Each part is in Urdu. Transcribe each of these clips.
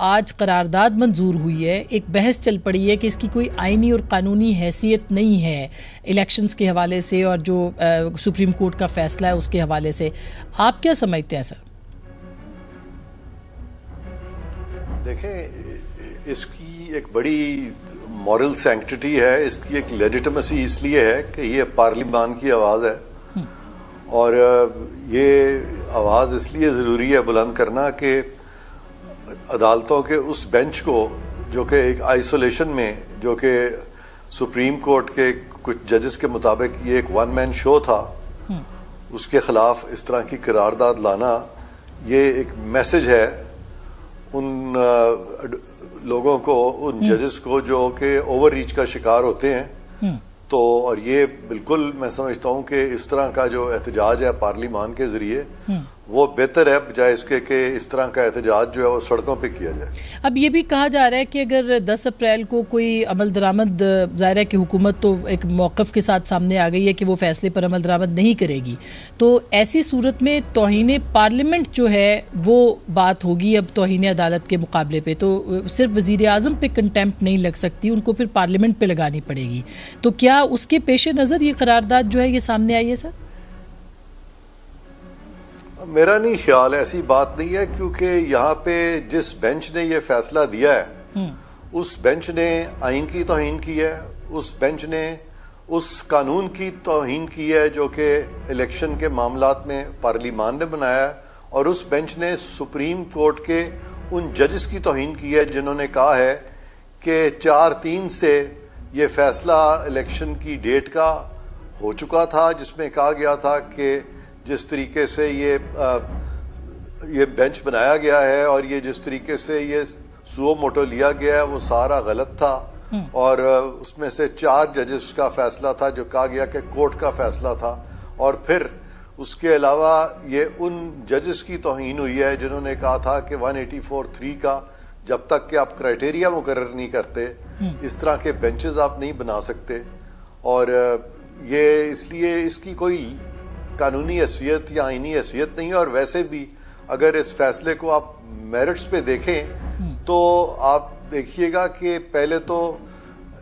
آج قرارداد منظور ہوئی ہے، ایک بحث چل پڑی ہے کہ اس کی کوئی آئینی اور قانونی حیثیت نہیں ہے الیکشنز کے حوالے سے اور جو سپریم کورٹ کا فیصلہ ہے اس کے حوالے سے، آپ کیا سمجھتے ہیں سر؟ دیکھیں، اس کی ایک بڑی مورل سینکٹیٹی ہے، اس کی ایک لیجیٹمیسی اس لیے ہے کہ یہ پارلیمان کی آواز ہے، اور یہ آواز اس لیے ضروری ہے بلند کرنا کہ عدالتوں کے اس بینچ کو جو کہ ایک آئسولیشن میں، جو کہ سپریم کورٹ کے کچھ ججز کے مطابق یہ ایک ون مین شو تھا، اس کے خلاف اس طرح کی قرارداد لانا یہ ایک میسج ہے ان لوگوں کو، ان ججز کو جو کہ اوور ریچ کا شکار ہوتے ہیں. تو اور یہ بالکل میں سمجھتا ہوں کہ اس طرح کا جو احتجاج ہے پارلیمان کے ذریعے وہ بہتر ہے بجائے اس کے کہ اس طرح کا احتجاج جو ہے وہ سڑکوں پہ کیا جائے. اب یہ بھی کہا جا رہا ہے کہ اگر 10 اپریل کو کوئی عمل درآمد، ظاہر ہے کہ حکومت تو ایک موقف کے ساتھ سامنے آ گئی ہے کہ وہ فیصلے پر عمل درآمد نہیں کرے گی، تو ایسی صورت میں توہین پارلیمنٹ جو ہے وہ بات ہوگی اب توہین عدالت کے مقابلے پہ، تو صرف وزیر اعظم پہ کنٹیمپٹ نہیں لگ سکتی، ان کو پھر پارلیمنٹ پہ لگانی پڑے گی. تو کیا اس کے پیش نظر یہ قرارداد جو ہے یہ سامنے آئی ہے سر؟ میرا نہیں خیال، ایسی بات نہیں ہے، کیونکہ یہاں پہ جس بینچ نے یہ فیصلہ دیا ہے اس بینچ نے آئین کی توہین کی ہے، اس بینچ نے اس قانون کی توہین کی ہے جو کہ الیکشن کے معاملات میں پارلیمان نے بنایا ہے، اور اس بینچ نے سپریم کورٹ کے ان ججز کی توہین کی ہے جنہوں نے کہا ہے کہ 4/3 سے یہ فیصلہ الیکشن کی ڈیٹ کا ہو چکا تھا، جس میں کہا گیا تھا کہ جس طریقے سے یہ بینچ بنایا گیا ہے اور یہ جس طریقے سے یہ سو موٹو لیا گیا ہے وہ سارا غلط تھا، اور اس میں سے 4 ججز کا فیصلہ تھا جو کہا گیا کہ کورٹ کا فیصلہ تھا، اور پھر اس کے علاوہ یہ ان ججز کی توہین ہوئی ہے جنہوں نے کہا تھا کہ 184(3) کا جب تک کہ آپ کرائٹیریا مقرر نہیں کرتے اس طرح کے بینچز آپ نہیں بنا سکتے. اور یہ اس لیے اس کی کوئی قانونی حیثیت یا آئینی حیثیت نہیں ہے. اور ویسے بھی اگر اس فیصلے کو آپ میرٹس پہ دیکھیں تو آپ دیکھیے گا کہ پہلے تو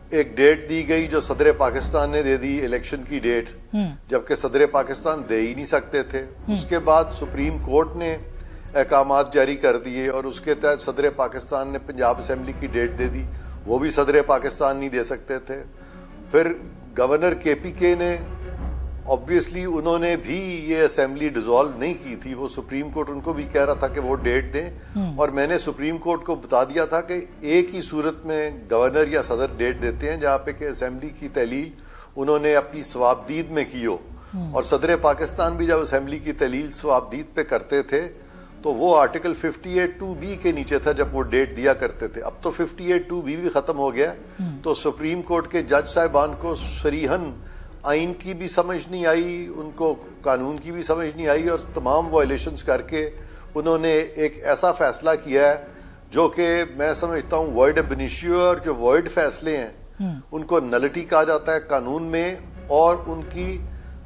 ایک ڈیٹ دی گئی جو صدر پاکستان نے دے دی الیکشن کی ڈیٹ، جبکہ صدر پاکستان دے ہی نہیں سکتے تھے. اس کے بعد سپریم کورٹ نے احکامات جاری کر دیے اور اس کے تحت صدر پاکستان نے پنجاب اسمبلی کی ڈیٹ دے دی، وہ بھی صدر پاکستان نہیں دے سکتے تھے. پھر گورنر KPK نے obviously انہوں نے بھی یہ اسمبلی ڈیزالو نہیں کی تھی، وہ سپریم کورٹ ان کو بھی کہہ رہا تھا کہ وہ ڈیٹ دیں، اور میں نے سپریم کورٹ کو بتا دیا تھا کہ ایک ہی صورت میں گورنر یا صدر ڈیٹ دیتے ہیں جہاں پہ کہ اسمبلی کی تحلیل انہوں نے اپنی ثوابدید میں کی ہو، اور صدر پاکستان بھی جب اسمبلی کی تحلیل ثوابدید پہ کرتے تھے تو وہ آرٹیکل 58(2)B کے نیچے تھا جب وہ ڈیٹ دیا کرتے تھے. اب تو 58(2)B بھی ختم ہو گیا، تو سپریم کورٹ کے جج صاحبان کو صریحاً آئین کی بھی سمجھ نہیں آئی، ان کو قانون کی بھی سمجھ نہیں آئی، اور تمام وائلیشنز کر کے انہوں نے ایک ایسا فیصلہ کیا ہے جو کہ میں سمجھتا ہوں وائڈ اب انیشیو، اور جو وائڈ فیصلے ہیں ان کو نلٹی کہا جاتا ہے قانون میں، اور ان کی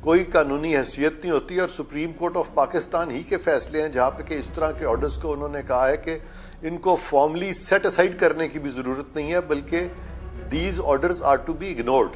کوئی قانونی حیثیت نہیں ہوتی. اور سپریم کورٹ آف پاکستان ہی کے فیصلے ہیں جہاں پہ کہ اس طرح کے آرڈرز کو انہوں نے کہا ہے کہ ان کو فارملی سیٹ اسائڈ کرنے کی بھی ضرورت نہیں ہے، بلکہ these orders are to be ignored.